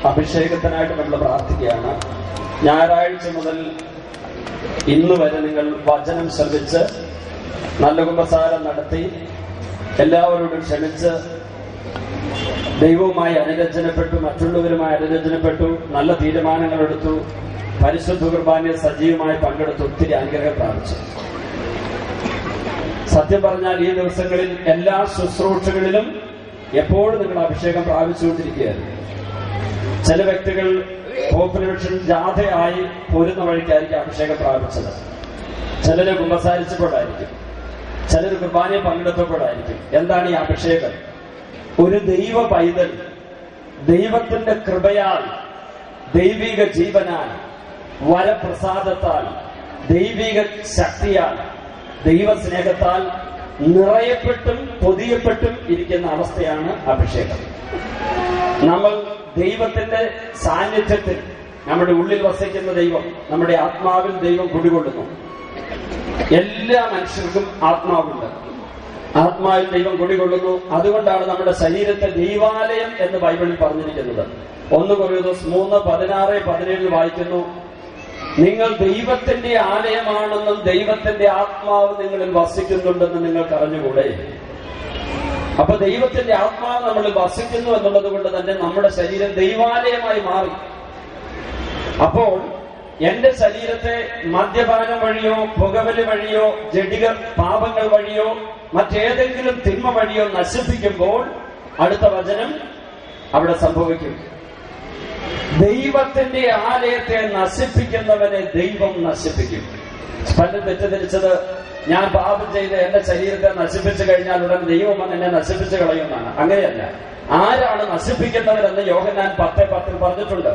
അഭിഷേകത്തിനായിട്ട് നമ്മൾ പ്രാർത്ഥിക്കുകയാണ്. ഞായറാഴ്ച മുതൽ ഇന്ന് വരെ നിങ്ങൾ വചനം ശ്രവിച്ച് നല്ല കുമ്പസാരം നടത്തി എല്ലാവരോടും ക്ഷമിച്ച് ദൈവവുമായി അനുരഞ്ജനപ്പെട്ടു, മറ്റുള്ളവരുമായി അനുരഞ്ജനപ്പെട്ടു, നല്ല തീരുമാനങ്ങൾ എടുത്തു, പരിശുദ്ധ കുർബാനയിൽ സജീവമായി പങ്കെടുത്ത് ഒത്തിരി അനുഗ്രഹം പ്രാപിച്ചു. സത്യം പറഞ്ഞാൽ ഈ ദിവസങ്ങളിൽ എല്ലാ ശുശ്രൂഷകളിലും എപ്പോഴും നിങ്ങൾ അഭിഷേകം പ്രാപിച്ചുകൊണ്ടിരിക്കുകയാണ്. ചില വ്യക്തികൾ പോപ്പുലേഷൻ ജാഥയായി പോരുന്ന വഴിക്കായിരിക്കും അഭിഷേകം പ്രാപിച്ചത്. ചിലര് കുമ്പസാരിച്ചപ്പോഴായിരിക്കും, ചിലർ കുർബാനയിൽ പങ്കെടുത്തപ്പോഴായിരിക്കും. എന്താണ് ഈ അഭിഷേകം? ഒരു ദൈവ പൈതൽ ദൈവത്തിന്റെ കൃപയാൽ, ദൈവിക ജീവനാൽ, വരപ്രസാദത്താൽ, ദൈവിക ശക്തിയാൽ, ദൈവസ്നേഹത്താൽ നിറയപ്പെട്ടും പൊതിയപ്പെട്ടും ഇരിക്കുന്ന അവസ്ഥയാണ് അഭിഷേകം. നമ്മൾ ദൈവത്തിന്റെ സാന്നിധ്യത്തിൽ, നമ്മുടെ ഉള്ളിൽ വസിക്കുന്ന ദൈവം, നമ്മുടെ ആത്മാവിൽ ദൈവം കുടികൊള്ളുന്നു. എല്ലാ മനുഷ്യർക്കും ആത്മാവുണ്ട്, ആത്മാവിൽ ദൈവം കുടികൊള്ളുന്നു. അതുകൊണ്ടാണ് നമ്മുടെ ശരീരത്തെ ദൈവാലയം എന്ന് ബൈബിളിൽ പറഞ്ഞിരിക്കുന്നത്. 1 കൊരിന്ത്യർ 3:16-17 വായിക്കുന്നു, നിങ്ങൾ ദൈവത്തിന്റെ ആലയമാണെന്നും ദൈവത്തിന്റെ ആത്മാവ് നിങ്ങളിൽ വസിക്കുന്നുണ്ടെന്ന് നിങ്ങൾക്ക് അറിഞ്ഞുകൂടെ. അപ്പൊ ദൈവത്തിന്റെ ആത്മാവ് നമ്മളിൽ വസിക്കുന്നു എന്നുള്ളത് കൊണ്ട് തന്നെ നമ്മുടെ ശരീരം ദൈവാലയമായി മാറി. അപ്പോൾ എന്റെ ശരീരത്തെ മദ്യപാനം വഴിയോ, പുകവലി വഴിയോ, ജഡിക പാപങ്ങൾ വഴിയോ, മറ്റേതെങ്കിലും തിന്മ വഴിയോ നശിപ്പിക്കുമ്പോൾ അടുത്ത വചനം അവിടെ സംഭവിക്കും. ദൈവത്തിന്റെ ആലയത്തെ നശിപ്പിക്കുന്നവനെ ദൈവം നശിപ്പിക്കും. പലരും തെറ്റിദ്ധരിച്ചത് ഞാൻ പാപം ചെയ്ത് എന്റെ ശരീരത്തെ നശിപ്പിച്ചു കഴിഞ്ഞാൽ ഉടൻ ദൈവം എന്നെ നശിപ്പിച്ചു കളയുമെന്നാണ്. അങ്ങനെയല്ല. ആരാണ് നശിപ്പിക്കുന്നവരെന്ന് യോഹന്നാൻ 10:10 പറഞ്ഞിട്ടുണ്ട്.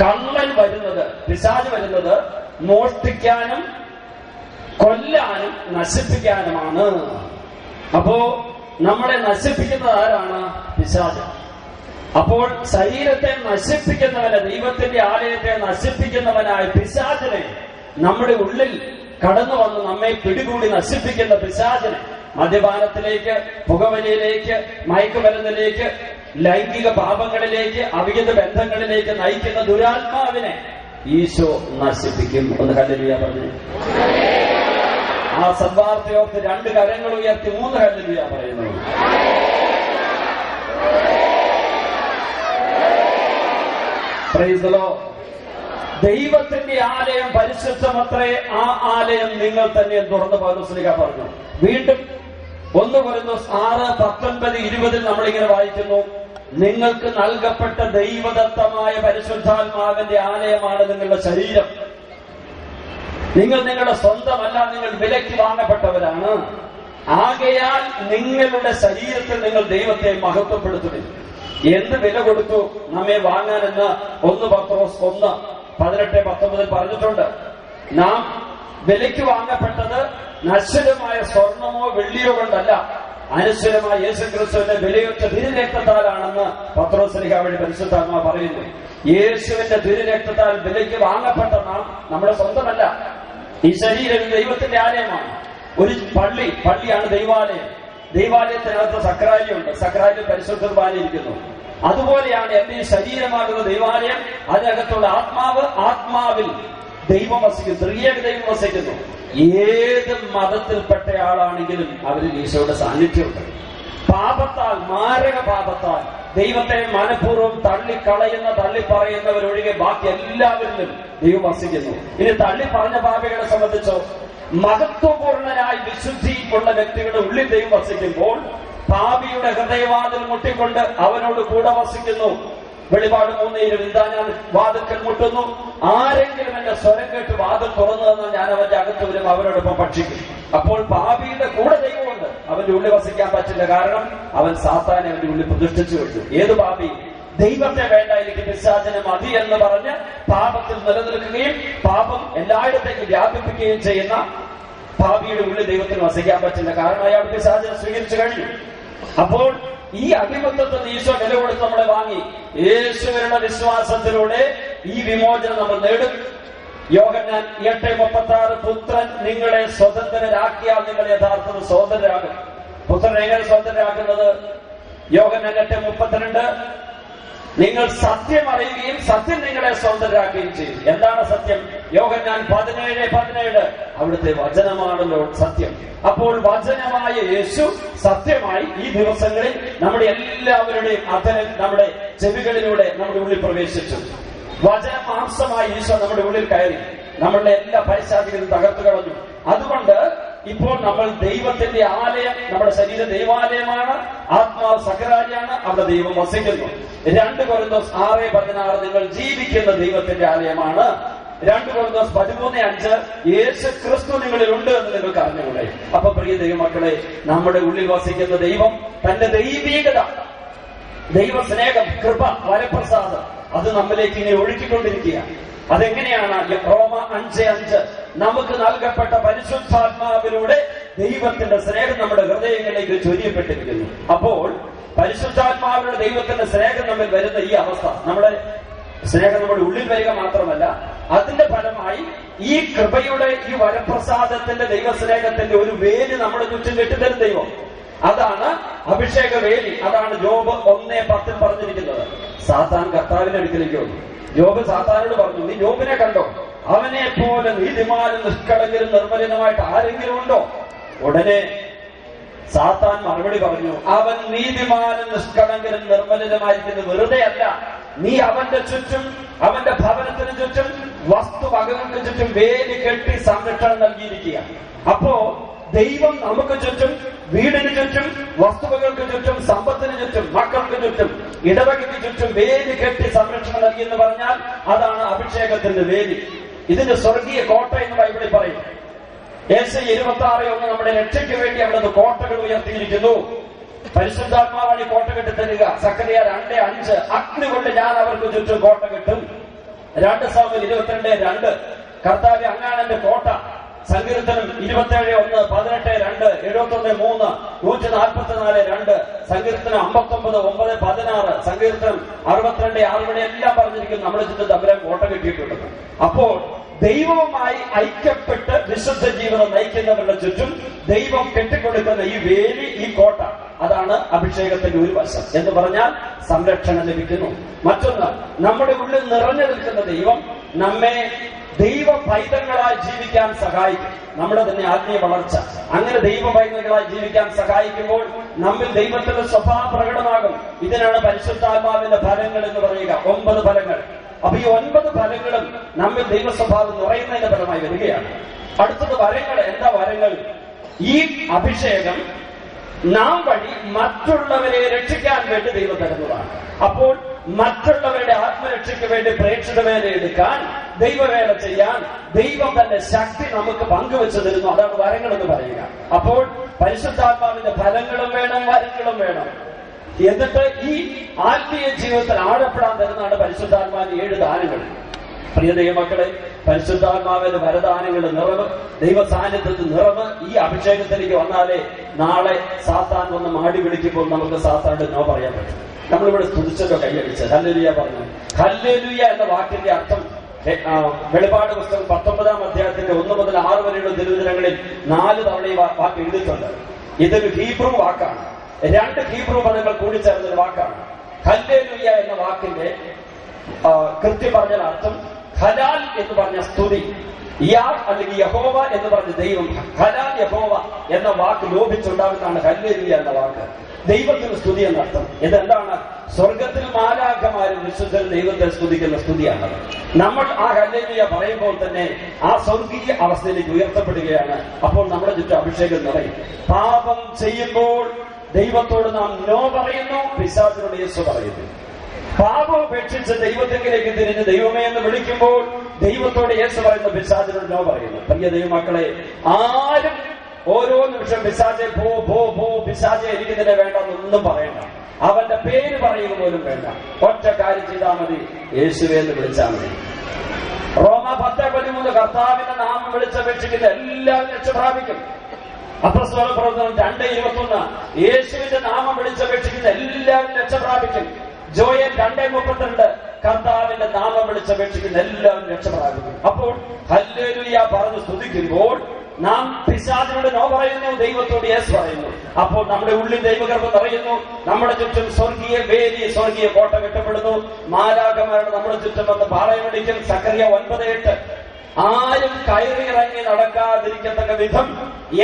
കള്ളൻ വരുന്നത്, പിശാച് വരുന്നത് മോഷ്ടിക്കാനും കൊല്ലാനും നശിപ്പിക്കാനുമാണ്. അപ്പോ നമ്മളെ നശിപ്പിക്കുന്നത് ആരാണ്? പിശാച്. അപ്പോൾ ശരീരത്തെ നശിപ്പിക്കുന്നവനെ, ദൈവത്തിന്റെ ആലയത്തെ നശിപ്പിക്കുന്നവനായ പിശാചിനെ, നമ്മുടെ ഉള്ളിൽ കടന്നു വന്ന് നമ്മെ പിടികൂടി നശിപ്പിക്കുന്ന പിശാചിനെ, മദ്യപാനത്തിലേക്ക്, പുകവലിയിലേക്ക്, മയക്കുമരുന്നിലേക്ക്, ലൈംഗിക പാപങ്ങളിലേക്ക്, അവിഹിത ബന്ധങ്ങളിലേക്ക് നയിക്കുന്ന ദുരാത്മാവിനെ ഈശോ നശിപ്പിക്കും. ഒന്ന് ഹല്ലേലൂയ പറഞ്ഞു. ആ സദ്വാർത്തയോർത്ത് 2 കരങ്ങൾ ഉയർത്തി 3 ഹല്ലേലൂയ പറയുന്നു. Praise the Lord. ദൈവത്തിന്റെ ആലയം പരിശുദ്ധമത്രേ, ആ ആലയം നിങ്ങൾ തന്നെ തുറന്ന് പൗലോസ് പറഞ്ഞു. വീണ്ടും 1 കൊരിന്ത്യർ 6:19-20 നമ്മളിങ്ങനെ വായിക്കുന്നു, നിങ്ങൾക്ക് നൽകപ്പെട്ട ദൈവദത്തമായ പരിശുദ്ധാത്മാവിന്റെ ആലയമാണ് നിങ്ങളുടെ ശരീരം. നിങ്ങൾ നിങ്ങളുടെ സ്വന്തമല്ല, നിങ്ങൾ വിലയ്ക്ക് വാങ്ങപ്പെട്ടവരാണ്. ആകയാൽ നിങ്ങളുടെ ശരീരത്തിൽ നിങ്ങൾ ദൈവത്തെ മഹത്വപ്പെടുത്തുവിൻ. എന്ത് വില കൊടുത്തു നമ്മെ വാങ്ങാനെന്ന് 1 പത്രോസ് 1:18-19 പറഞ്ഞിട്ടുണ്ട്. നാം വിലയ്ക്ക് വാങ്ങപ്പെട്ടത് നശ്വരമായ സ്വർണമോ വെള്ളിയോ കൊണ്ടല്ല, അനശ്വരമായ യേശുക്രിസ്തുവിന്റെ വിലയൊറ്റ തിരുരക്തത്താലാണെന്ന് പത്രോസ് ശ്ലീഹ വഴി പരിശുദ്ധാത്മാ പറയുന്നു. യേശുവിന്റെ തിരുരക്തത്താൽ വിലയ്ക്ക് വാങ്ങപ്പെട്ട നാം നമ്മുടെ സ്വന്തമല്ല. ഈ ശരീരം ദൈവത്തിന്റെ ആലയമാണ്. ഒരു പള്ളിയാണ് ദൈവാലയം. ദൈവാലയത്തിനകത്ത് സക്രാരിയുണ്ട്, സക്രാരിയിൽ പരിശുദ്ധ കുർബാന ഇരിക്കുന്നു. അതുപോലെയാണ് എന്റെ ഈ ശരീരമാകുന്ന ദൈവാലയം. അതിനകത്തുള്ള ആത്മാവിൽ ദൈവം വസിക്കുന്നു, ത്രിയേക ദൈവം വസിക്കുന്നു. ഏത് മതത്തിൽപ്പെട്ട ആളാണെങ്കിലും അവരിൽ ഈശോയുടെ സാന്നിധ്യമുണ്ട്. പാപത്താൽ, മാരക പാപത്താൽ ദൈവത്തെ മനഃപൂർവ്വം തള്ളിപ്പറയുന്നവരൊഴികെ ബാക്കി എല്ലാവരിലും ദൈവം വസിക്കുന്നു. ഇനി തള്ളിപ്പറഞ്ഞ പാപികളെ സംബന്ധിച്ചോ, മഹത്വപൂർണനായി വിശുദ്ധി ഉള്ള വ്യക്തികളുടെ ഉള്ളിൽ ദൈവം വസിക്കുമ്പോൾ പാപിയുടെ ഹൃദയവാതിൽ മുട്ടിക്കൊണ്ട് അവനോട് കൂടെ വസിക്കുന്നു. വെളിപാട് 3:20 ഇതാ ഞാൻ വാതിൽക്കൽ മുട്ടുന്നു, ആരെങ്കിലും എന്റെ സ്വരം കേട്ട് വാതിൽ തുറന്നു തന്നാൽ ഞാൻ അവന്റെ അകത്ത് വരും, അവരോടൊപ്പം ഭക്ഷിക്കും. അപ്പോൾ പാപിയുടെ കൂടെ ദൈവമുണ്ട്, അവന്റെ ഉള്ളിൽ വസിക്കാൻ പറ്റില്ല. കാരണം അവൻ സാത്താനെ അവന്റെ ഉള്ളിൽ പ്രതിഷ്ഠിച്ചു വെച്ചു. ഏത് പാപി? ദൈവത്തെ വേണ്ട, എനിക്ക് പിശാചിനെ മതി എന്ന് പറഞ്ഞ് പാപത്തിൽ നിലനിൽക്കുകയും പാപം എല്ലായിടത്തേക്കും വ്യാപിപ്പിക്കുകയും ചെയ്യുന്ന പാപിയുടെ ഉള്ളിൽ ദൈവത്തിന് വസിക്കാൻ പറ്റില്ല. കാരണം അയാൾ പിശാചിനെ സ്വീകരിച്ചു കഴിഞ്ഞു. അപ്പോൾ ഈ അടിമത്തത്തിൽ ഈശോ വില കൊടുത്ത് നമ്മളെ വാങ്ങി. യേശുവിനുള്ള വിശ്വാസത്തിലൂടെ ഈ വിമോചനം നമ്മൾ നേടും. യോഹന്നാൻ 8:36 പുത്രൻ നിങ്ങളെ സ്വതന്ത്രരാക്കിയാൽ നിങ്ങൾ യഥാർത്ഥത്തിൽ സ്വതന്ത്രരാകും. പുത്രൻ എങ്ങനെ സ്വതന്ത്രരാക്കുന്നത്? യോഹന്നാൻ 8:32 നിങ്ങൾ സത്യം അറിയുകയും സത്യം നിങ്ങളെ സ്വതന്ത്രരാക്കുകയും ചെയ്യും. എന്താണ് സത്യം? യോഹന്നാൻ 17:17 അവിടുത്തെ വചനമാണല്ലോ സത്യം. അപ്പോൾ വചനമായ യേശു സത്യമായി ഈ ദിവസങ്ങളിൽ നമ്മുടെ എല്ലാവരുടെയും നമ്മുടെ ചെവികളിലൂടെ നമ്മുടെ ഉള്ളിൽ പ്രവേശിച്ചു. വചനം മാംസമായി ഈശോ നമ്മുടെ ഉള്ളിൽ കയറി നമ്മളുടെ എല്ലാ പൈശാചികളും തകർത്തു കളഞ്ഞു. അതുകൊണ്ട് ഇപ്പോൾ നമ്മൾ ദൈവത്തിന്റെ ആലയം, നമ്മുടെ ശരീരം ദൈവാലയമാണ്, ആത്മാവ് സകരാരിയാണ്, അവിടെ ദൈവം വസിക്കുന്നു. 2 കൊരിന്തോസ് 6:16 നിങ്ങൾ ജീവിക്കുന്ന ദൈവത്തിന്റെ ആലയമാണ്. 2 കൊരിന്തോസ് 13:5 യേശു ക്രിസ്തു നിങ്ങളിൽ ഉണ്ട് എന്ന് നിങ്ങൾക്ക് അറിഞ്ഞുകൂടെ? അപ്പൊ പ്രിയ ദൈവമക്കളെ, നമ്മുടെ ഉള്ളിൽ വസിക്കുന്ന ദൈവം തന്റെ ദൈവീകത, ദൈവസ്നേഹം, കൃപ, വരപ്രസാദം അത് നമ്മിലേക്ക് ഇങ്ങനെ ഒഴുക്കിക്കൊണ്ടിരിക്കുകയാണ്. അതെങ്ങനെയാണ്? റോമ 5:5 നമുക്ക് നൽകപ്പെട്ട പരിശുദ്ധാത്മാവിലൂടെ ദൈവത്തിന്റെ സ്നേഹം നമ്മുടെ ഹൃദയങ്ങളിലേക്ക് ചൊരിയപ്പെട്ടിരിക്കുന്നു. അപ്പോൾ പരിശുദ്ധാത്മാവിലൂടെ ദൈവത്തിന്റെ സ്നേഹം നമ്മിൽ വരുന്ന ഈ അവസ്ഥ, നമ്മുടെ സ്നേഹം നമ്മുടെ ഉള്ളിൽ വരിക മാത്രമല്ല, അതിന്റെ ഫലമായി ഈ കൃപയുടെ, ഈ വരപ്രസാദത്തിന്റെ, ദൈവസ്നേഹത്തിന്റെ ഒരു വേലി നമ്മുടെ ചുറ്റും കെട്ടിത്തരും ദൈവം. അതാണ് അഭിഷേക വേലി. അതാണ് ജോബ് 1:10 പറഞ്ഞിരിക്കുന്നത്. സാത്താൻ കർത്താവിന്റെ അടുക്കലേക്ക് വന്നു. ജോബ് സാത്താനോട് പറഞ്ഞു, നീ ജോബിനെ കണ്ടോ? അവനെ പോലെ നീതിമാനും നിഷ്കളങ്കരും നിർമ്മലനുമായിട്ട് ആരെങ്കിലും ഉണ്ടോ? ഉടനെ സാത്താൻ മറുപടി പറഞ്ഞു, അവൻ നീതിമാനും നിഷ്കളങ്കരും നിർമ്മലനുമായിരിക്കുന്നത് വെറുതെ അല്ല, നീ അവന്റെ ചുറ്റും, അവന്റെ ഭവനത്തിന് ചുറ്റും, വസ്തുവകകൾക്ക് ചുറ്റും വേലി കെട്ടി സംരക്ഷണം നൽകിയിരിക്കുക. അപ്പോ ദൈവം നമുക്ക് ചുറ്റും, വീടിന് ചുറ്റും, വസ്തുവകൾക്ക് ചുറ്റും, സമ്പത്തിന് ചുറ്റും, മക്കൾക്ക് ചുറ്റും, ഇടവകയ്ക്ക് ചുറ്റും വേലി കെട്ടി സംരക്ഷണം നൽകി എന്ന് പറഞ്ഞാൽ അതാണ് അഭിഷേകത്തിന്റെ വേലി. ഇതിന്റെ സ്വർഗീയ കോട്ട എന്ന് ബൈബിളിൽ പറയും. യെശയ്യാ 26:1 നമ്മുടെ രക്ഷയ്ക്ക് വേണ്ടി അവിടുന്ന് കോട്ടകൾ ഉയർത്തിയിരിക്കുന്നു. പരിശുദ്ധാത്മാവാണ് ഈ കോട്ട കെട്ടി തരിക. സക്കറിയ 2:5 അഗ്നി കൊണ്ട് ഞാൻ അവർക്ക് ചുറ്റും കോട്ട കെട്ടും. 2 സാമുവേൽ 22:2 കർത്താവേ അങ്ങാണ് എന്റെ കോട്ട. സങ്കീർത്തനം 27:1, 18:2, 71:3, 144:2, സങ്കീർത്തനം 59:9, 16, സങ്കീർത്തനം 62:6 ഇവിടെ എല്ലാം പറഞ്ഞിരിക്കുന്നു നമ്മുടെ ചുറ്റും തമ്പുരാൻ കോട്ട കെട്ടിയിട്ടുണ്ട്. അപ്പോൾ ദൈവവുമായി ഐക്യപ്പെട്ട് വിശുദ്ധ ജീവിതം നയിക്കുന്നവരുടെ ചുറ്റും ദൈവം കെട്ടിക്കൊടുക്കുന്ന ഈ വേലി, ഈ കോട്ട, അതാണ് അഭിഷേകത്തിന്റെ ഒരു വശം എന്ന് പറഞ്ഞാൽ സംരക്ഷണം ലഭിക്കുന്നു. മറ്റൊന്ന്, നമ്മുടെ ഉള്ളിൽ നിറഞ്ഞു നിൽക്കുന്ന ദൈവം നമ്മെ ദൈവ പൈതങ്ങളായി ജീവിക്കാൻ സഹായിക്കും. നമ്മുടെ തന്നെ ആത്മീയ വളർച്ച, അങ്ങനെ ദൈവ പൈതങ്ങളായി ജീവിക്കാൻ സഹായിക്കുമ്പോൾ നമ്മിൽ ദൈവത്തിന്റെ സ്വഭാവം പ്രകടമാകും. ഇതിനാണ് പരിശുദ്ധാത്മാവിന്റെ ഫലങ്ങൾ എന്ന് പറയുക. 9 ഫലങ്ങൾ. അപ്പൊ ഈ 9 ഫലങ്ങളും നമ്മിൽ ദൈവ സ്വഭാവം നിറയുന്നതിന്റെ ഫലമായി വരികയാണ്. അടുത്തത് വരങ്ങൾ. എന്താ വരങ്ങൾ? ഈ അഭിഷേകം നാം വഴി മറ്റുള്ളവരെ രക്ഷിക്കാൻ വേണ്ടി ദൈവം തരുന്നതാണ്. അപ്പോൾ മറ്റുള്ളവരുടെ ആത്മരക്ഷയ്ക്ക് വേണ്ടി പ്രേക്ഷിത വേല എടുക്കാൻ, ദൈവവേല ചെയ്യാൻ ദൈവം തന്നെ ശക്തി നമുക്ക് പങ്കുവെച്ചു തരുന്നു. അതാണ് വരങ്ങൾ എന്ന് പറയുക. അപ്പോൾ പരിശുദ്ധാത്മാവിന്റെ ഫലങ്ങളും വേണം, വരങ്ങളും വേണം. എന്നിട്ട് ഈ ആത്മീയ ജീവിതത്തിൽ ആഴപ്പെടാൻ തരുന്നതാണ് പരിശുദ്ധാത്മാവിന്റെ 7 ദാനങ്ങൾ. പ്രിയ ദൈവമക്കളെ, പരിശുദ്ധാത്മാവിന്റെ വരദാനങ്ങൾ നിറവ്, ദൈവ സാന്നിധ്യത്തിൽ നിറവ് ഈ അഭിഷേകത്തിലേക്ക് വന്നാലേ നാളെ സാത്താൻ വന്ന് മാടി വിളിക്കുമ്പോൾ നമുക്ക് സാത്താന്റെ നോ പറയാൻ പറ്റും. നമ്മളിവിടെ സ്തുതിച്ചല്ലോ, കൈയടിച്ച് ഹല്ലേലൂയ പറഞ്ഞു. ഹല്ലേലൂയ എന്ന വാക്കിന്റെ അർത്ഥം വെളിപാട് പുസ്തകം 19-ാം അധ്യായത്തിന്റെ 1 മുതൽ 6 വരെയുള്ള തിരുവചനങ്ങളിൽ 4 തവണ ഈ വാക്ക് എഴുതിയിട്ടുണ്ട്. ഇതൊരു ഹീബ്രു വാക്കാണ്. 2 ഹീബ്രു പദങ്ങൾ കൂടിച്ചേർന്നൊരു വാക്കാണ്. ഹല്ലേലൂയ എന്ന വാക്കിന്റെ കൃത്യം പറഞ്ഞ അർത്ഥം ഹലാൽ എന്ന് പറഞ്ഞ സ്തുതി, യാഹ് അല്ലെങ്കിൽ യഹോവ എന്ന് പറഞ്ഞ ദൈവം, ഹലാൽ യഹോവ എന്ന വാക്ക് ലോപിച്ചുണ്ടാകുന്നതാണ് ഹല്ലേലൂയ എന്ന വാക്ക്. ദൈവത്തിന് സ്തുതി എന്നർത്ഥം. ഇതെന്താണ്? സ്വർഗത്തിൽ മാലാഖമാരും വിശുദ്ധരും ദൈവത്തെ സ്തുതിക്കുന്ന സ്തുതിയാണ്. നമ്മൾ ആ ഹല്ലേലൂയ പറയുമ്പോൾ തന്നെ ആ സ്വർഗീയ അവസ്ഥയിലേക്ക് ഉയർത്തപ്പെടുകയാണ്. അപ്പോൾ നമ്മുടെ ചുറ്റും അഭിഷേകം നിറയും. പാപം ചെയ്യുമ്പോൾ ദൈവത്തോട് നാം നോ പറയുന്നു, പിശാചിനോട് യേശു പറയുന്നു. പാപം ഉപേക്ഷിച്ച് ദൈവത്തിലേക്ക് തിരിഞ്ഞ് ദൈവമേ എന്ന് വിളിക്കുമ്പോൾ ദൈവത്തോട് യേശു പറയുന്നു, പിശാചിനോട് നോ പറയുന്നു. പ്രിയ ദൈവമക്കളെ, ആരും ഓരോ നിമിഷം പിശാചെ പോ പോ പോ, പിശാചെ എനിക്കിതിനെ വേണ്ട എന്നൊന്നും പറയണ്ട. അവന്റെ പേര് പറയുക പോലും വേണ്ട. ഒറ്റ കാര്യം ചെയ്താൽ മതി, യേശുവേ എന്ന് വിളിച്ചാൽ മതി. റോമ 10:13 കർത്താവിന്റെ നാമം വിളിച്ചപേക്ഷിക്കുന്ന എല്ലാവരും രക്ഷ പ്രാപിക്കും. അപ്പോസ്തല പ്രവർത്തനം 2:21 യേശുവിന്റെ നാമം വിളിച്ചപേക്ഷിക്കുന്ന എല്ലാവരും രക്ഷ പ്രാപിക്കും. ജോയൽ 2:32 കർത്താവിന്റെ നാമം വിളിച്ചപേക്ഷിക്കുന്ന എല്ലാവരും രക്ഷ പ്രാപിക്കും. അപ്പോൾ ഹല്ലേലൂയ പറഞ്ഞ് സ്തുതിക്കുമ്പോൾ നാം പിശാചിനോട് നോ പറയുന്നു, ദൈവത്തോട് യെസ് പറയുന്നു. അപ്പോൾ നമ്മുടെ ഉള്ളിൽ ദൈവഗർഭം നിറയുന്നു. നമ്മുടെ ചുറ്റും സ്വർഗീയ വേലി, സ്വർഗീയ കോട്ട കെട്ടപ്പെടുന്നു. മാലാഖമാരുടെ നമ്മുടെ ചുറ്റും വന്ന് പാളയമടിക്കും. സക്കറിയ 9:8. ആരും കയറിയിറങ്ങി നടക്കാതിരിക്കത്തക്ക വിധം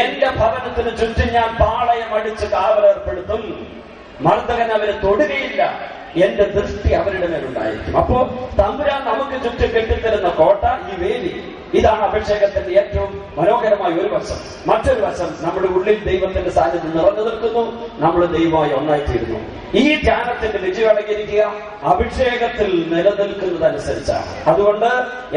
എന്റെ ഭവനത്തിന് ചുറ്റും ഞാൻ പാളയം അടിച്ച് കാവലേർപ്പെടുത്തും. മർദ്ദകൻ അവരെ തൊടുകയില്ല. എന്റെ ദൃഷ്ടി അവരുടെ മേലുണ്ടായിരിക്കും. അപ്പോ തമ്പുരാൻ നമുക്ക് ചുറ്റും കെട്ടിത്തരുന്ന കോട്ട, ഈ വേലി, ഇതാണ് അഭിഷേകത്തിന്റെ ഏറ്റവും മനോഹരമായ ഒരു വശം. മറ്റൊരു വശം, നമ്മുടെ ഉള്ളിൽ ദൈവത്തിന്റെ സാന്നിധ്യം നിറഞ്ഞു നിൽക്കുന്നു. നമ്മൾ ദൈവമായി ഒന്നായിത്തീരുന്നു. ഈ ധ്യാനത്തിന്റെ വിജയം അടങ്ങിയിരിക്കുക അഭിഷേകത്തിൽ നിലനിൽക്കുന്നതനുസരിച്ചാണ്. അതുകൊണ്ട്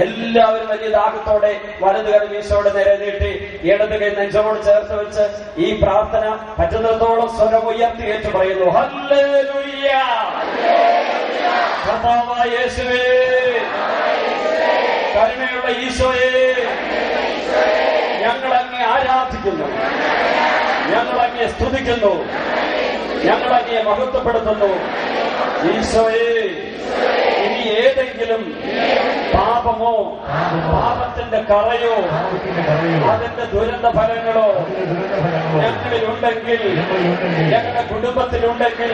എല്ലാവരും വലിയ ദാഹത്തോടെ വലതു കൈ ഈശോയുടെ നേരെ നീട്ടി ഇടത് കൈ നെഞ്ചോട് ചേർത്ത് വെച്ച് ഈ പ്രാർത്ഥന പറ്റുന്നിടത്തോളം സ്വരം ഉയർത്തി ഏറ്റു പറയുന്നു. ഹല്ലേലൂയ, കർത്താവായ യേശുവേ, കരുണയുള്ള ഈശോയെ, ഞങ്ങളങ്ങേ ആരാധിക്കുന്നു, ഞങ്ങളങ്ങേ സ്തുതിക്കുന്നു, ഞങ്ങളങ്ങേ മഹത്വപ്പെടുത്തുന്നു. ഈശോയെ, ഇനി ഏതെങ്കിലും പാപമോ പാപത്തിന്റെ കറയോ അതിന്റെ ദുരന്ത ഫലങ്ങളോ ഞങ്ങളിലുണ്ടെങ്കിൽ, ഞങ്ങളുടെ കുടുംബത്തിലുണ്ടെങ്കിൽ,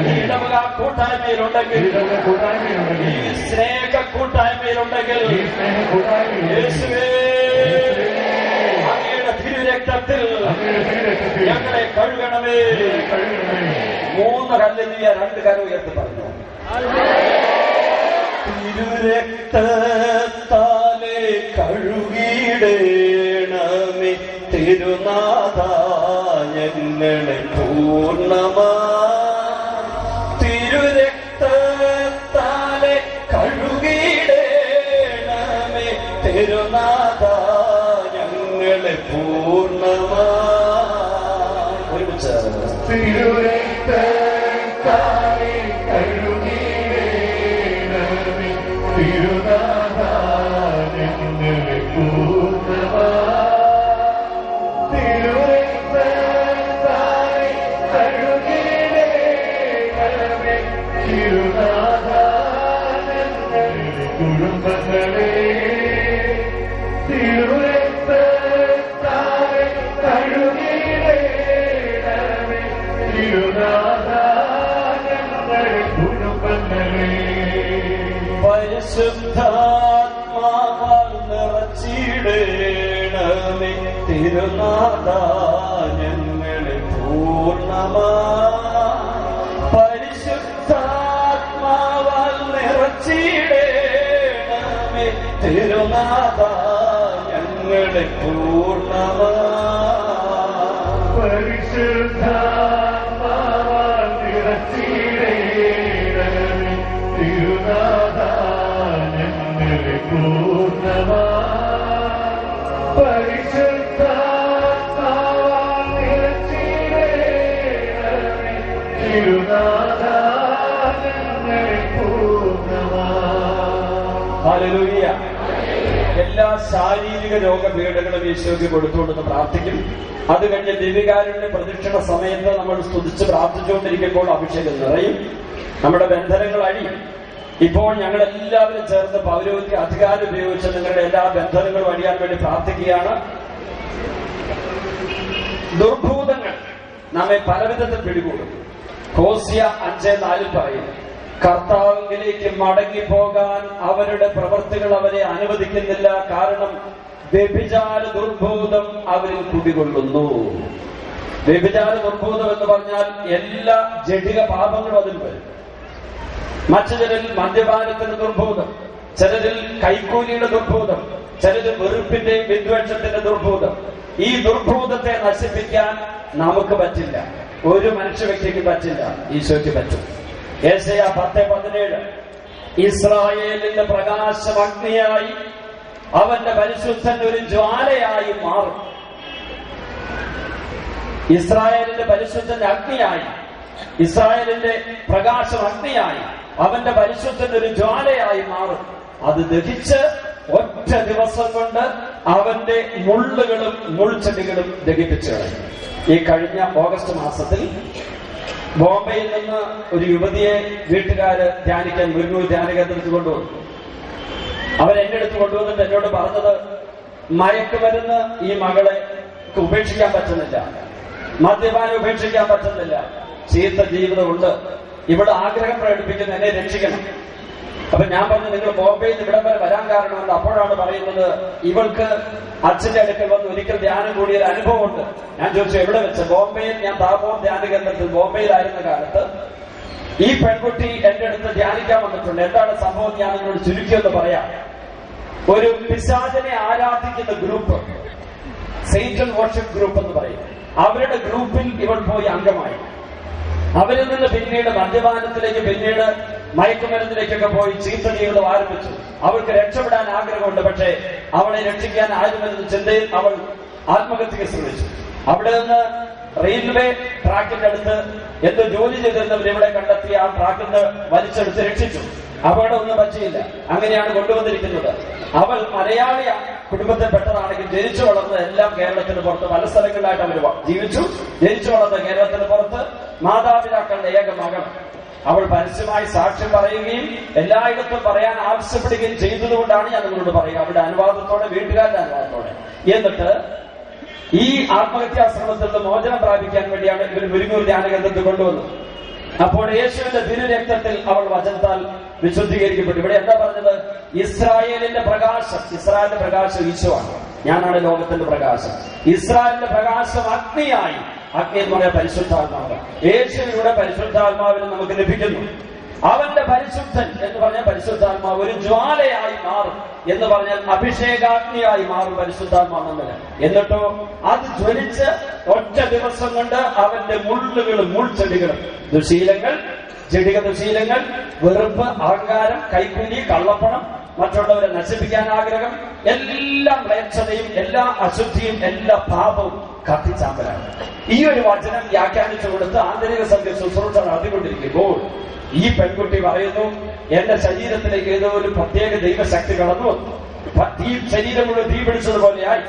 ഈ ഇടവക കൂട്ടായ്മയിലുണ്ടെങ്കിൽ, ഈ സ്നേഹ കൂട്ടായ്മയിലുണ്ടെങ്കിൽ, യേശുവേ, അങ്ങയുടെ തിരുരക്തത്തിൽ ഞങ്ങളെ കഴുകണമേ. 3 ഹല്ലേലൂയ 2 കരം ഉയർത്തി പറഞ്ഞു. തിരുരക്തത്താലെ കഴുകിയിടേണമേ തിരുനാഥ ഞങ്ങളെ പൂർണ്ണമാ. തിരുരക്തത്താലെ കഴുകിയിടേണമേ തിരുനാഥ ഞങ്ങളെ പൂർണ്ണമാ. ഒരുമിച്ച് തിരുരക്തത്താലെ കഴുകിയിടേണമേ തിരുനാഥ ഞങ്ങളെ പൂർണ്ണമാ. തിരുരക്തത്താലെ കഴുകിയിടേണമേ തിരുനാഥ ഞങ്ങളുടെ കുടുംബങ്ങളെ. തിരുരക്തത്താലെ കഴുകിയിടേണമേ തിരുനാഥ ഞങ്ങളുടെ കുടുംബങ്ങളെ. പരിശുദ്ധാത്മാവാൽ നിറച്ചിടേണമേ തിരുനാഥ ഞങ്ങളെ പൂർണ്ണമാ. പരിശുദ്ധാത്മാവാൽ നിറച്ചിടേണമേ തിരുനാഥ ഞങ്ങളെ പൂർണ്ണമാ. പരിശുദ്ധാത്മാവാൽ നിറച്ചിടേണമേ തിരുനാഥ ഞങ്ങളെ പൂർണ്ണമാ. പരിശുദ്ധാത്മാവാൽ നിറച്ചിടേണമേ തിരുനാഥ ഞങ്ങളെ പൂർണ്ണമാ. ഹല്ലേലൂയ. എല്ലാ ശാരീരിക രോഗപീഠകളും ഈശോയ്ക്ക് കൊടുത്തുകൊണ്ടെന്ന് പ്രാർത്ഥിക്കും. അത് കഴിഞ്ഞ് ദിവ്യകാരുണ്യ പ്രദക്ഷിണ സമയത്ത് നമ്മൾ സ്തുതിച്ച് പ്രാർത്ഥിച്ചുകൊണ്ടിരിക്കുമ്പോൾ അഭിഷേകം നിറയും, നമ്മുടെ ബന്ധനങ്ങൾ അഴിയും. ഇപ്പോൾ ഞങ്ങൾ എല്ലാവരും ചേർന്ന് പൗരോഹിത്യ അധികാരം ഉപയോഗിച്ച് നിങ്ങളുടെ എല്ലാ ബന്ധനങ്ങളും അഴിയാൻ വേണ്ടി പ്രാർത്ഥിക്കുകയാണ്. ദുർഭൂതങ്ങൾ നമ്മെ പലവിധത്തിൽ പിടികൂടും. ഹോസിയ 5:4 പറയും, കർത്താവിലേക്ക് മടങ്ങിപ്പോകാൻ അവരുടെ പ്രവൃത്തികൾ അവരെ അനുവദിക്കുന്നില്ല. കാരണം വ്യഭിചാര ദുർഭൂതം അവരിൽ കുടികൊള്ളുന്നു. വ്യഭിചാര ദുർഭൂതം എന്ന് പറഞ്ഞാൽ എല്ലാ ജഡിക പാപങ്ങളും അതിൽ വരും. മറ്റു ചിലരിൽ മദ്യപാനത്തിന്റെ ദുർഭൂതം, ചിലരിൽ കൈക്കൂലിയുടെ ദുർഭൂതം, ചിലരിൽ വെറുപ്പിന്റെയും വിദ്വേഷത്തിന്റെ ദുർഭൂതം. ഈ ദുർഭൂതത്തെ നശിപ്പിക്കാൻ നമുക്ക് പറ്റില്ല, ഒരു മനുഷ്യ വ്യക്തിക്ക് പറ്റില്ല, ഈശോയ്ക്ക് പറ്റും. യെശയ്യാ 10:17 ഇസ്രായേലിന്റെ പ്രകാശം അഗ്നിയായി അവന്റെ പരിശുദ്ധൻ ഒരു ജ്വാലയായി മാറും. ഇസ്രായേലിന്റെ പരിശുദ്ധന്റെ അഗ്നിയായി, ഇസ്രായേലിന്റെ പ്രകാശം അഗ്നിയായി അവന്റെ പരിശുദ്ധൻ ഒരു ജ്വാലയായി മാറും. അത് ദഹിച്ച് ഒറ്റ ദിവസം കൊണ്ട് അവന്റെ മുള്ളുകളും മുൾച്ചെടികളും ദഹിപ്പിച്ചു കളയും. ഈ കഴിഞ്ഞ ഓഗസ്റ്റ് മാസത്തിൽ ബോംബെയിൽ നിന്ന് ഒരു യുവതിയെ വീട്ടുകാര് ധ്യാനിക്കാൻ മുരുകൂർ ധ്യാന കേന്ദ്രത്തിൽ കൊണ്ടുവന്നു. അവരെന്റെ അടുത്ത് കൊണ്ടുവന്നിട്ട് എന്നോട് പറഞ്ഞത്, മയക്കുമരുന്ന് ഈ മകളെ ഉപേക്ഷിക്കാൻ പറ്റുന്നില്ല, മദ്യപാനം ഉപേക്ഷിക്കാൻ പറ്റുന്നില്ല, ചീത്ത ജീവിതമുണ്ട്. ഇവിടെ ആഗ്രഹം പ്രകടിപ്പിക്കുന്ന എന്നെ രക്ഷിക്കണം. അപ്പൊ ഞാൻ പറഞ്ഞു, നിങ്ങൾ ബോംബെയിൽ നിന്ന് ഇവിടം വരെ വരാൻ കാരണമെന്ന്. അപ്പോഴാണ് പറയുന്നത്, ഇവൾക്ക് അച്ഛന്റെ അടുക്കൽ വന്ന് ഒരിക്കൽ ധ്യാനം കൂടിയ ഒരു അനുഭവമുണ്ട്. ഞാൻ ചോദിച്ചു, എവിടെ വെച്ച്? ബോംബെയിൽ. ഞാൻ താപോർ ധ്യാന കേന്ദ്രത്തിൽ ബോംബെയിലായിരുന്ന കാലത്ത് ഈ പെൺകുട്ടി എന്റെ അടുത്ത് ധ്യാനിക്കാൻ വന്നിട്ടുണ്ട്. എന്താണ് സംഭവം ഞാൻ നിങ്ങളോട് ചുരുക്കിയെന്ന് പറയാം. ഒരു പിശാചിനെ ആരാധിക്കുന്ന ഗ്രൂപ്പ്, സെയ്റ്റൻ വർഷിപ്പ് ഗ്രൂപ്പ് എന്ന് പറയും, അവരുടെ ഗ്രൂപ്പിൽ ഇവൾ പോയി അംഗമായി. അവരിൽ നിന്ന് പിന്നീട് മദ്യപാനത്തിലേക്ക്, പിന്നീട് മയക്കുമരുന്നിലേക്കൊക്കെ പോയി ചീത്ത ജീവിതം ആരംഭിച്ചു. അവൾക്ക് രക്ഷപ്പെടാൻ ആഗ്രഹമുണ്ട്, പക്ഷേ അവളെ രക്ഷിക്കാൻ ആരുമെന്ന ചിന്തയിൽ അവൾ ആത്മഹത്യക്ക് ശ്രമിച്ചു. അവിടെ നിന്ന് റെയിൽവേ ട്രാക്കിന്റെ അടുത്ത് എന്തോ ജോലി ചെയ്തിരുന്നവർ ഇവിടെ കണ്ടെത്തി ആ ട്രാക്കിൽ നിന്ന് വലിച്ചെടുത്ത് രക്ഷിച്ചു. അപകടമൊന്നും പറ്റിയില്ല. അങ്ങനെയാണ് കൊണ്ടുവന്നിരിക്കുന്നത്. അവൾ മലയാളി കുടുംബത്തിൽപ്പെട്ടതാണെങ്കിൽ ജനിച്ചു വളർന്ന എല്ലാം കേരളത്തിന് പുറത്ത് പല സ്ഥലങ്ങളിലായിട്ട് അവർ ജീവിച്ചു. ജനിച്ചു വളർന്ന കേരളത്തിന് പുറത്ത് മാതാപിതാക്കളുടെ ഏക മകൾ. അവൾ പരസ്യമായി സാക്ഷ്യം പറയുകയും എല്ലായിടത്തും പറയാൻ ആവശ്യപ്പെടുകയും ചെയ്തതുകൊണ്ടാണ് ഞാൻ നിങ്ങളോട് പറയുക, അവരുടെ അനുവാദത്തോടെ, വീട്ടുകാരുടെ അനുവാദത്തോടെ. എന്നിട്ട് ഈ ആത്മഹത്യാശ്രമത്തിൽ നിന്ന് മോചനം പ്രാപിക്കാൻ വേണ്ടിയാണ് ഇവർ മുരിങ്ങൂർ ധ്യാനകേന്ദ്രത്തിൽ കൊണ്ടുവന്നത്. അപ്പോൾ യേശുവിന്റെ തിരുരക്തത്തിൽ അവൾ വചനത്താൽ വിശുദ്ധീകരിക്കപ്പെട്ടു. ഇവിടെ എന്താ പറഞ്ഞത്? ഇസ്രായേലിന്റെ പ്രകാശം. ഇസ്രായേലിന്റെ പ്രകാശം ഈശോയാണ്. ഞാനാണ് ലോകത്തിന്റെ പ്രകാശം. ഇസ്രായേലിന്റെ പ്രകാശം അഗ്നിയായി. അഗ്നി എന്ന് പറയാൻ പരിശുദ്ധാത്മാവ്. യേശുവിലൂടെ പരിശുദ്ധാത്മാവിന് നമുക്ക് ലഭിക്കുന്നു. അവന്റെ പരിശുദ്ധൻ എന്ന് പറഞ്ഞാൽ പരിശുദ്ധാത്മാവ് ഒരു ജ്വാലയായി മാറും എന്ന് പറഞ്ഞാൽ അഭിഷേകാഗ്നിയായി മാറും പരിശുദ്ധാത്മാവ്. എന്നിട്ടോ അത് ജ്വലിച്ച് ഒറ്റ ദിവസം കൊണ്ട് അവന്റെ മുള്ളുകളും മുൾച്ചെടികളും, ദുശീലങ്ങൾ, ജഡിക ദുശീലങ്ങൾ, വെറുപ്പ്, അഹങ്കാരം, കൈക്കൂലി, കള്ളപ്പണം, മറ്റുള്ളവരെ നശിപ്പിക്കാൻ ആഗ്രഹം, എല്ലാ മ്ലേച്ഛതയും, എല്ലാ അശുദ്ധിയും, എല്ലാ പാപവും കത്തിച്ചാമ്പലാണ്. ഈ ഒരു വചനം വ്യാഖ്യാനിച്ചു കൊടുത്ത് ആന്തരിക സഭ്യ ശുശ്രൂഷ നടത്തിക്കൊണ്ടിരിക്കുമ്പോൾ ഈ പെൺകുട്ടി പറയുന്നു, എന്റെ ശരീരത്തിലേക്ക് ഏതോ ഒരു പ്രത്യേക ദൈവശക്തി കടന്നു വന്നു. ശരീരം മുഴുവൻ തീ പിടിച്ചതുപോലെയായി.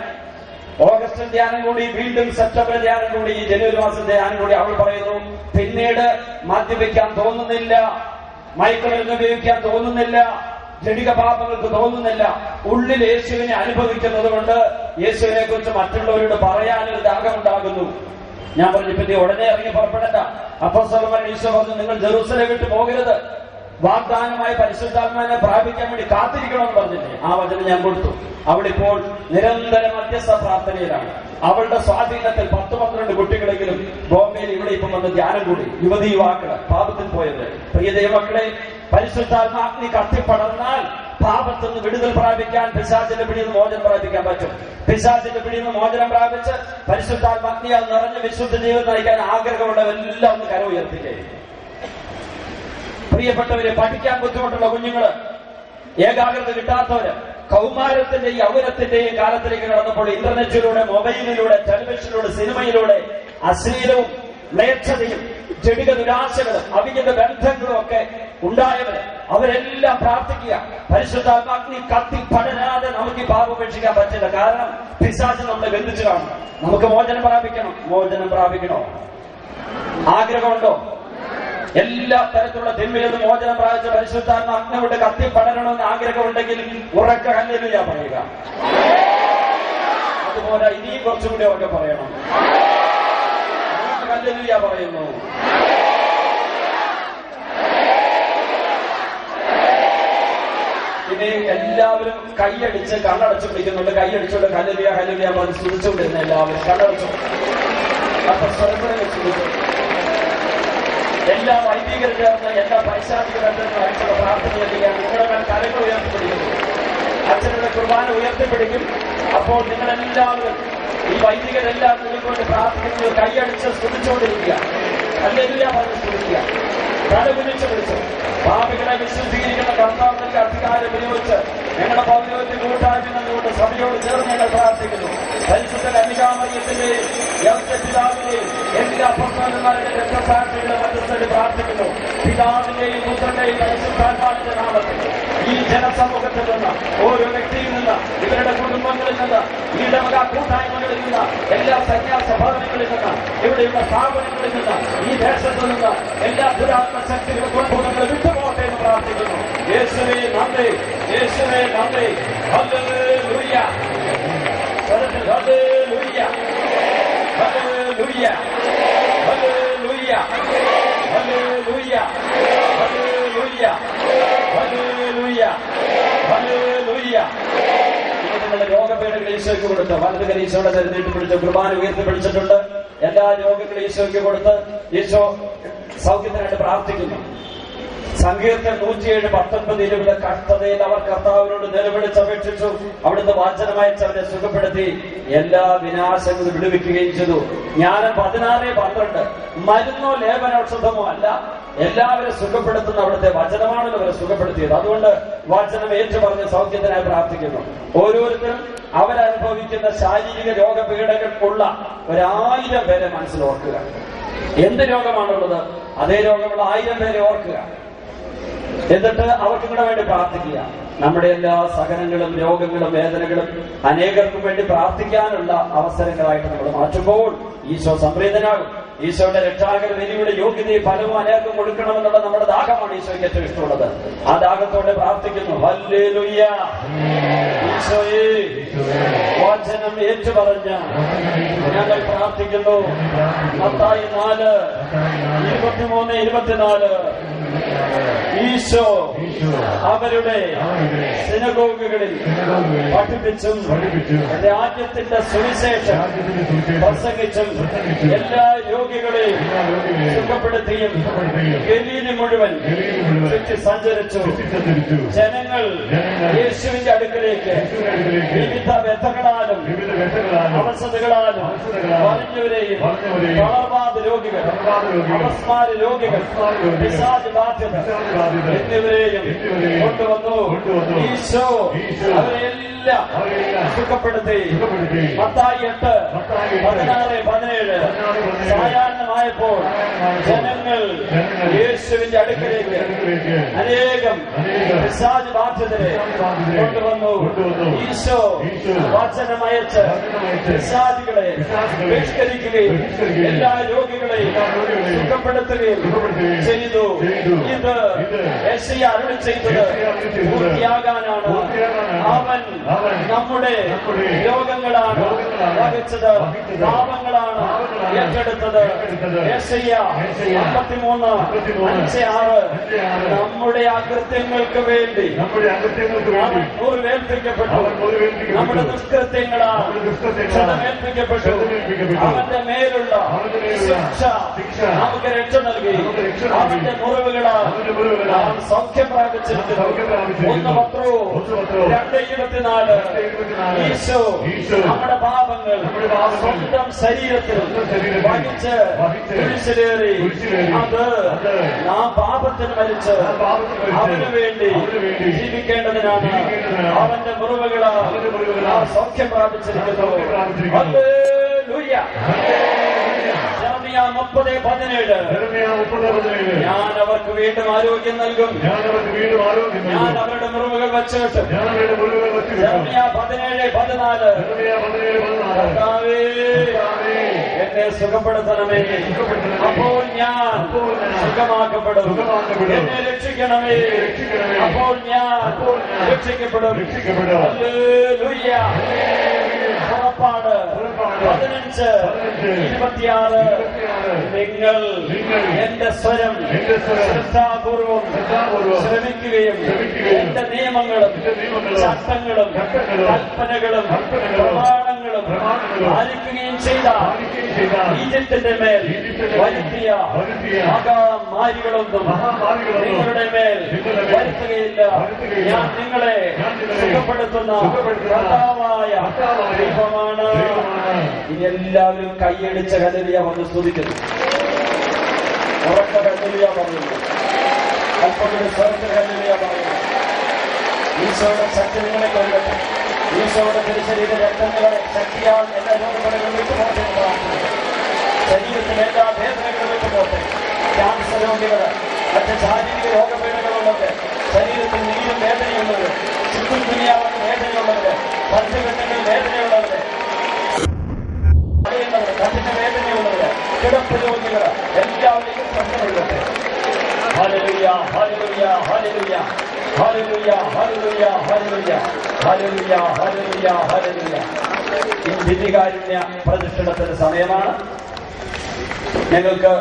ഓഗസ്റ്റ് ധ്യാനം കൂടി, വീണ്ടും സെപ്റ്റംബർ ധ്യാനം കൂടി, ജനുവരി മാസം ധ്യാനം കൂടി. അവൾ പറയുന്നു, പിന്നീട് മദ്യപിക്കാൻ തോന്നുന്നില്ല, മയക്കുമരുന്ന് ഉപയോഗിക്കാൻ തോന്നുന്നില്ല, ജഡിക പാപങ്ങൾക്ക് തോന്നുന്നില്ല. ഉള്ളിൽ യേശുവിനെ അനുഭവിക്കുന്നത് കൊണ്ട് യേശുവിനെ കുറിച്ച് മറ്റുള്ളവരോട് പറയാനൊരു ദാഹമുണ്ടാകുന്നു. ഞാൻ പറഞ്ഞു, പിന്നെ ഉടനെ ഇറങ്ങി പുറപ്പെടണ്ട. അപ്പോസ്തലന്മാർ ഈശോ പറഞ്ഞു, നിങ്ങൾ ജെറൂസലേം വിട്ടു പോകരുത്, വാഗ്ദാനമായ പരിശുദ്ധാത്മാവിനെ പ്രാപിക്കാൻ വേണ്ടി കാത്തിരിക്കണമെന്ന് പറഞ്ഞില്ലേ? ആ വചനം ഞാൻ കൊടുത്തു. അവളിപ്പോൾ നിരന്തര മധ്യസ്ഥ പ്രാർത്ഥനയിലാണ്. അവളുടെ സ്വാധീനത്തിൽ 10-12 കുട്ടികളെങ്കിലും ബോംബെയിൽ ഇവിടെ ഇപ്പം വന്ന് ധ്യാനം കൂടി. യുവതി യുവാക്കള് പാപത്തിൽ പോയത്. പ്രിയ ദൈവമക്കളെ, പരിശുദ്ധാത്മാഗ്നി കത്തിപ്പടർന്നാൽ പാപത്തിൽ നിന്ന് വിടുതൽ പ്രാപിക്കാൻ, പിശാചിന്റെ പിടിയിൽ നിന്ന് മോചനം പ്രാപിക്കാൻ പറ്റും. പിശാചിന്റെ പിടിയിൽ നിന്ന് മോചനം പ്രാപിച്ച് പരിശുദ്ധാത്മാഗ്നിയാൽ നിറഞ്ഞ വിശുദ്ധ ജീവിതം നയിക്കാൻ ആഗ്രഹമുള്ളവരെല്ലാം ഒന്ന് കര ഉയർത്തില്ലേ? പ്രിയപ്പെട്ടവരെ, പഠിക്കാൻ ബുദ്ധിമുട്ടുള്ള കുഞ്ഞുങ്ങള്, ഏകാഗ്രത കിട്ടാത്തവര്, കൗമാരത്തിന്റെയും യൗവനത്തിന്റെയും കാലത്തിലേക്ക് കടന്നപ്പോൾ ഇന്റർനെറ്റിലൂടെ, മൊബൈലിലൂടെ, ടെലിവിഷനിലൂടെ, സിനിമയിലൂടെ അശ്ലീലവും മ്ലേച്ഛതയും ജഡിക ദുരാശകളും അവിഹിത ബന്ധങ്ങളും ഒക്കെ ഉണ്ടായവര്, അവരെല്ലാം പ്രാർത്ഥിക്കുക, പരിശുദ്ധാത്മാഗ്നി കത്തി പടരാതെ നമുക്ക് ഈ പാപം ഉപേക്ഷിക്കാൻ പറ്റില്ല. കാരണം പിശാച് നമ്മളെ ബന്ധിച്ചു കാണും. നമുക്ക് മോചനം പ്രാപിക്കണം. മോചനം പ്രാപിക്കണോ? ആഗ്രഹമുണ്ടോ? എല്ലാ തരത്തിലുള്ള തിന്മയിൽ നിന്ന് മോചനം പ്രാപിച്ച പരിശുദ്ധാത്മ അഗ്നിയോട് കത്തി പടരണമെന്ന് ആഗ്രഹമുണ്ടെങ്കിൽ ഉറക്ക ഹല്ലേലൂയ പറയുക. അതുപോലെ ഇനിയും കുറച്ചുകൂടി ഒക്കെ പറയണം. ഹല്ലേലൂയ പറയുന്നു. ഇനി എല്ലാവരും കൈയടിച്ച് കണ്ണടച്ചു പിടിക്കുന്നുണ്ട്. കൈയടിച്ചുകൊണ്ട് ഹല്ലേലൂയ ഹല്ലേലൂയ പറഞ്ഞ് സ്തുതിച്ചുകൊണ്ടിരുന്ന എല്ലാവരും കണ്ണടച്ചു. അപ്പൊ സ്വരങ്ങളെ സ്തുതിച്ചു. എല്ലാ വൈദികരും ചേർന്ന് എല്ലാ പൈശാചിക ബന്ധങ്ങളും അയച്ചുള്ള പ്രാർത്ഥന ചെയ്യാൻ നിങ്ങളുടെ മേൽ കരങ്ങൾ ഉയർത്തിപ്പിടിക്കുന്നു. അച്ഛനുടെ കുർബാന ഉയർത്തിപ്പിടിക്കും. അപ്പോൾ നിങ്ങളെല്ലാവരും ഈ വൈദികരെല്ലാം നിന്നുകൊണ്ട് പ്രാർത്ഥിക്കുന്നത് കൈയടിച്ച് സ്തുതിച്ചുകൊണ്ടിരിക്കുക. ഹല്ലേലൂയ പറഞ്ഞ് സ്തുതിക്കുക. തലകുനിച്ച് വിളിച്ചു. പാപികളെ വിശുദ്ധീകരിക്കുന്ന കർത്താവിന്റെ അധികാരം ഉപയോഗിച്ച് ഞങ്ങളുടെ പൗരോഹിത്യ കൂട്ടായ്മ നിന്നുകൊണ്ട് സഭയോട് ചേർന്ന് ഞങ്ങൾ പ്രാർത്ഥിക്കുന്നു. പരിശുദ്ധ കന്യകാമറിയത്തിന്റെയും യൗവനപിതാവിന്റെയും എല്ലാ അപ്പോസ്തലന്മാരുടെ രക്തസാക്ഷികളെ മധ്യസ്ഥതയിൽ പ്രാർത്ഥിക്കുന്നു. പിതാവിന്റെയും പുത്രന്റെയും പരിശുദ്ധാത്മാവിന്റെ നാമത്തിൽ ഈ ജനസമൂഹത്തിൽ നിന്ന്, ഓരോ വ്യക്തിയിൽ നിന്ന്, ഇവരുടെ കുടുംബങ്ങളിൽ നിന്ന്, ഈ ഇടവക കൂട്ടായ്മകളിൽ നിന്ന്, എല്ലാ സന്യാസഭവനങ്ങളിൽ നിന്ന്, ഇവിടെയുള്ള സ്ഥാപനങ്ങളിൽ നിന്ന്, ഈ ദേശത്തു നിന്ന് എല്ലാ ദുരാത്മശക്തികളും കൊണ്ടുപോകുന്നത് വിട്ടുപോകട്ടെ എന്ന് പ്രാർത്ഥിക്കുന്നു. യേശുവേ നന്ദി, യേശുവേ നന്ദി. ഹല്ലേലൂയ. കൊടുത്ത് വലതുകര ഈശോയുടെ നീട്ടി പിടിച്ചു, കുർബാന ഉയർത്തി പിടിച്ചിട്ടുണ്ട്. എല്ലാ രോഗങ്ങളും ഈശോയ്ക്ക് കൊടുത്ത് ഈശോ സൗഖ്യത്തിനായിട്ട് പ്രാർത്ഥിക്കുന്നു. സങ്കീർത്തനം 107:19-20 കഷ്ടതയിൽ അവർ കർത്താവിനോട് നിലവിളിച്ചപേക്ഷിച്ചു, അവിടുന്ന് വചനമയച്ചവരെ സുഖപ്പെടുത്തി എല്ലാ വിനാശങ്ങളും വിടുവിക്കുകയും ചെയ്തു. ജ്ഞാനം 16:12 മരുന്നോ ലേപനൌഷധമോ അല്ല, എല്ലാവരും സുഖപ്പെടുത്തുന്ന അവിടുത്തെ വചനമാണല്ലോ അവരെ സുഖപ്പെടുത്തിയത്. അതുകൊണ്ട് വചനം ഏറ്റുപറഞ്ഞ് സൗഖ്യത്തിനായി പ്രാർത്ഥിക്കുന്നു. ഓരോരുത്തരും അവരനുഭവിക്കുന്ന ശാരീരിക രോഗപീഠകൾക്കുള്ള 1000 പേരെ മനസ്സിൽ ഓർക്കുക. എന്ത് രോഗമാണുള്ളത് അതേ രോഗമുള്ള 1000 പേരെ ഓർക്കുക. എന്നിട്ട് അവർക്കും കൂടെ വേണ്ടി പ്രാർത്ഥിക്കുക. നമ്മുടെ എല്ലാ സഹനങ്ങളും രോഗങ്ങളും വേദനകളും അനേകർക്കും വേണ്ടി പ്രാർത്ഥിക്കാനുള്ള അവസരങ്ങളായിട്ട് നമ്മൾ മാറ്റുമ്പോൾ ഈശോ സംപ്രീതനാകും. ഈശോയുടെ രക്ഷാകര വിധിയുടെ യോഗ്യതയും ഫലവും അനേകം കൊടുക്കണമെന്നുള്ള നമ്മുടെ ദാഹമാണ് ഈശോയ്ക്ക് ഏറ്റവും ഇഷ്ടമുള്ളത്. ആ ദാഹത്തോടെ പ്രാർത്ഥിക്കുന്നു. ഹല്ലേലൂയ. ഈശോയെ വചനം ഏറ്റുപറഞ്ഞ ഞങ്ങൾ പ്രാർത്ഥിക്കുന്നു. മത്തായി 4:23-24 ഈശോ അവരുടെ സിനഗോഗുകളിൽ പഠിപ്പിച്ചും രാജ്യത്തിന്റെ സുവിശേഷം പ്രസംഗിച്ചും എല്ലാ രോഗികളെയും സുഖപ്പെടുത്തിയും ഗലീല മുഴുവൻ ചുറ്റി സഞ്ചരിച്ചു. ജനങ്ങൾ യേശുവിന്റെ അടുക്കലേക്ക് വിവിധ വ്യഥകളാലും അവസ്ഥകളാലും പറഞ്ഞവരെയും തളർവാദ രോഗികൾ, അപസ്മാര രോഗികൾ, പിശാച് ബാധ്യത എന്നിവരെയും കൊണ്ടുവന്നു. ഈശോ അവരെല്ലാം സുഖപ്പെടുത്തി. മത്തായി 8:16-17 സായാഹ്നമായപ്പോൾ ജനങ്ങൾ യേശുവിന്റെ അടുക്കലേക്ക് അനേകം പിശാച് ബാധ്യതരെ കൊണ്ടുവന്നു. ഈശോ വചനമയച്ച് പിശാചുകളെ ബഹിഷ്കരിക്കുകയും എല്ലാ രോഗികളെയും സുഖപ്പെടുത്തുകയും ചെയ്തു. ഇത് യെശയ്യാ അരുളി ചെയ്തത് പൂർത്തിയാകാനാണ്. അവൻ നമ്മുടെ രോഗങ്ങളാണ് വഹിച്ചത്, പാപങ്ങളാണ് ഏറ്റെടുത്തത്. യെശയ്യാ 53:5-6 നമ്മുടെ അകൃത്യങ്ങൾക്ക് വേണ്ടി അവൻ മുറിവേൽപ്പിക്കപ്പെട്ടു, നമ്മുടെ ദുഷ്കൃത്യങ്ങളാൽ ക്ഷതമേൽപ്പിക്കപ്പെട്ടു. അവന്റെ മേലുള്ള ശിക്ഷ നമുക്ക് രക്ഷ നൽകി. അവന്റെ മുറിവുകളാൽ നാം സൗഖ്യം പ്രാപിച്ചിരിക്കുന്നു. 1 പത്രോസ് 2:24 ഈശോ നമ്മുടെ പാപങ്ങൾ സ്വന്തം ശരീരത്തിൽ വഹിച്ച് കുരിശിലേറി. അത് നാം പാപത്തിന് മരിച്ച് അവന് വേണ്ടി ജീവിക്കേണ്ടതിനാണ്. അവന്റെ മുറിവുകളാൽ നാം സൗഖ്യം പ്രാപിച്ചിരിക്കുന്നു. ഹല്ലേലൂയ. ജെറമ്യാ 30:17 ഞാൻ അവർക്ക് വീണ്ടും ആരോഗ്യം നൽകും, ഞാൻ അവരുടെ മുറിവുകൾ വച്ചിട്ട്. ജെറമ്യാ 17:14 കർത്താവേ എന്നെ സുഖപ്പെടുത്തണമേ, അപ്പോൾ ഞാൻ സുഖമാക്കപ്പെടും. എന്നെ രക്ഷിക്കണമേ, അപ്പോൾ ഞാൻ രക്ഷിക്കപ്പെടും. ഹല്ലേലൂയ. പുറപ്പാട് 15:26 നിങ്ങൾ എന്റെ സ്വരം ശ്രദ്ധാപൂർവം ശ്രമിക്കുകയും എന്റെ നിയമങ്ങളും ചട്ടങ്ങളും കൽപ്പനകളും പ്രമാണങ്ങളും പാലിക്കുകയും ചെയ്ത ഈജിപ്തിന്റെ മേൽ വരുത്തിയ മഹാമാരികളൊന്നും നിങ്ങളുടെ മേൽ വരുത്തുകയില്ല. ഞാൻ നിങ്ങളെ സുഖപ്പെടുത്തുന്ന കർത്താവായ ദൈവമാണ്. ഇനി എല്ലാവരും കൈയടിച്ച ഹല്ലേലൂയ വന്ന് സ്തുതിക്കുന്നു. ഉറക്ക ഹല്ലേലൂയ പറയുന്നു. അല്പങ്ങളുടെ സ്വരത്തിൽ ഹല്ലേലൂയ പറയുന്നു. ഈശോയുടെ ശക്തി നിങ്ങളെ കൊല്ലട്ടെ. ഈശോയുടെ തിരുശരീര രക്തങ്ങളെ ശക്തിയാൽ എല്ലാ രോഗങ്ങളും വിട്ടുപോട്ടെ. ശരീരത്തിലെ എല്ലാ വേദനകളും വിട്ടുപോട്ടെ. ക്യാൻസർ രോഗികൾ, മറ്റ് ശാരീരിക രോഗപീഠകളുള്ളവര്, ശരീരത്തിൽ നീരും വേദനയുള്ളവര്, ചുറ്റും ദുനിയാവുന്ന വേദനയുള്ളവര്, പഞ്ചകെട്ടുകളിൽ വേദനയുള്ളവര്, കഠിന വേദനയുള്ളവര്, കിടപ്പ് രോഗികള് എല്ലാവരെയും സ്വന്തമില്ലട്ടെ. Hallelujah, hallelujah, hallelujah, hallelujah, hallelujah, hallelujah, hallelujah, hallelujah, hallelujah. ഈ ദിവ്യകാരുണ്യ പ്രതിഷ്ഠിതത്തിന്റെ സമയമാണ്. ഞങ്ങൾക്ക്